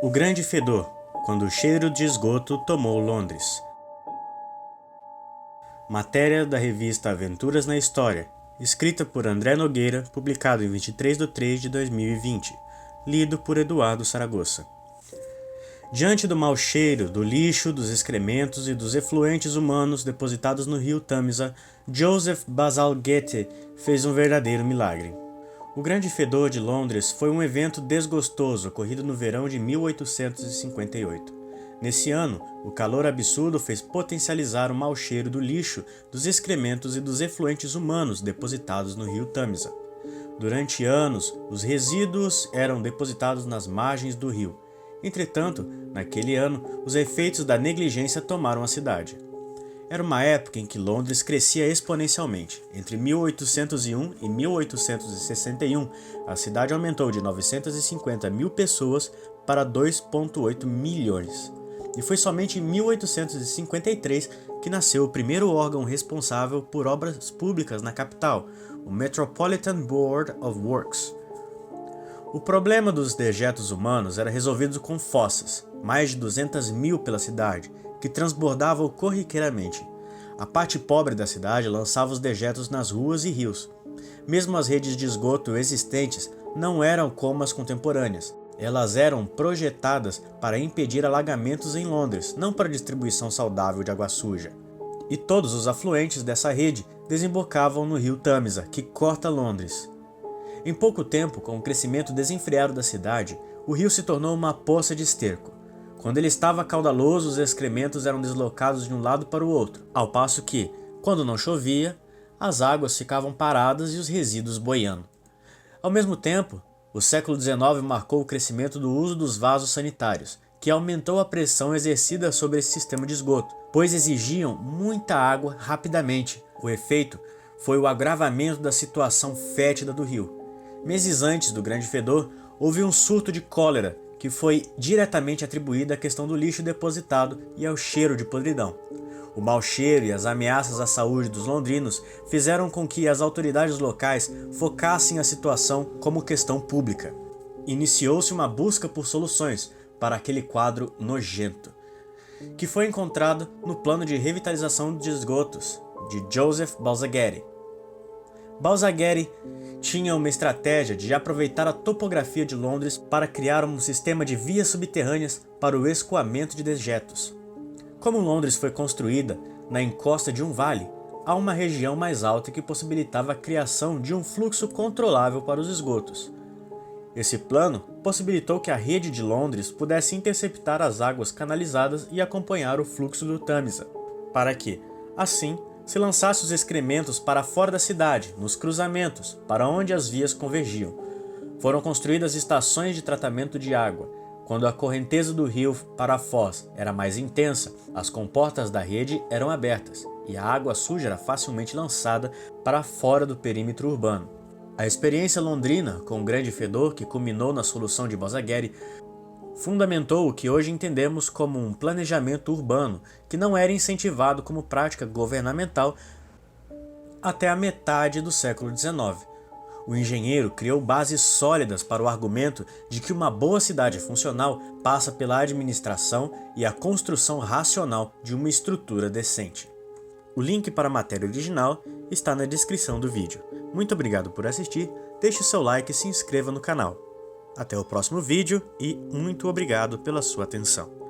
O Grande Fedor, quando o cheiro de esgoto tomou Londres. Matéria da revista Aventuras na História, escrita por André Nogueira, publicado em 23 de 3 de 2020, lido por Eduardo Saragossa. Diante do mau cheiro, do lixo, dos excrementos e dos efluentes humanos depositados no rio Tâmisa, Joseph Bazalgette fez um verdadeiro milagre. O Grande Fedor de Londres foi um evento desgostoso ocorrido no verão de 1858. Nesse ano, o calor absurdo fez potencializar o mau cheiro do lixo, dos excrementos e dos efluentes humanos depositados no rio Tâmisa. Durante anos, os resíduos eram depositados nas margens do rio. Entretanto, naquele ano, os efeitos da negligência tomaram a cidade. Era uma época em que Londres crescia exponencialmente. Entre 1801 e 1861, a cidade aumentou de 950 mil pessoas para 2,8 milhões. E foi somente em 1853 que nasceu o primeiro órgão responsável por obras públicas na capital, o Metropolitan Board of Works. O problema dos dejetos humanos era resolvido com fossas, mais de 200 mil pela cidade, que transbordavam corriqueiramente. A parte pobre da cidade lançava os dejetos nas ruas e rios. Mesmo as redes de esgoto existentes não eram como as contemporâneas. Elas eram projetadas para impedir alagamentos em Londres, não para distribuição saudável de água suja. E todos os afluentes dessa rede desembocavam no rio Tâmisa, que corta Londres. Em pouco tempo, com o crescimento desenfreado da cidade, o rio se tornou uma poça de esterco. Quando ele estava caudaloso, os excrementos eram deslocados de um lado para o outro, ao passo que, quando não chovia, as águas ficavam paradas e os resíduos boiando. Ao mesmo tempo, o século XIX marcou o crescimento do uso dos vasos sanitários, que aumentou a pressão exercida sobre esse sistema de esgoto, pois exigiam muita água rapidamente. O efeito foi o agravamento da situação fétida do rio. Meses antes do Grande Fedor, houve um surto de cólera, que foi diretamente atribuído à questão do lixo depositado e ao cheiro de podridão. O mau cheiro e as ameaças à saúde dos londrinos fizeram com que as autoridades locais focassem a situação como questão pública. Iniciou-se uma busca por soluções para aquele quadro nojento, que foi encontrado no plano de revitalização de esgotos de Joseph Bazalgette. Bazalgette tinha uma estratégia de aproveitar a topografia de Londres para criar um sistema de vias subterrâneas para o escoamento de dejetos. Como Londres foi construída na encosta de um vale, há uma região mais alta que possibilitava a criação de um fluxo controlável para os esgotos. Esse plano possibilitou que a rede de Londres pudesse interceptar as águas canalizadas e acompanhar o fluxo do Tâmisa, para que, assim, se lançasse os excrementos para fora da cidade, nos cruzamentos, para onde as vias convergiam. Foram construídas estações de tratamento de água. Quando a correnteza do rio para a foz era mais intensa, as comportas da rede eram abertas e a água suja era facilmente lançada para fora do perímetro urbano. A experiência londrina com o Grande Fedor, que culminou na solução de Bazalgette, fundamentou o que hoje entendemos como um planejamento urbano que não era incentivado como prática governamental até a metade do século XIX. O engenheiro criou bases sólidas para o argumento de que uma boa cidade funcional passa pela administração e a construção racional de uma estrutura decente. O link para a matéria original está na descrição do vídeo. Muito obrigado por assistir, deixe seu like e se inscreva no canal. Até o próximo vídeo e muito obrigado pela sua atenção.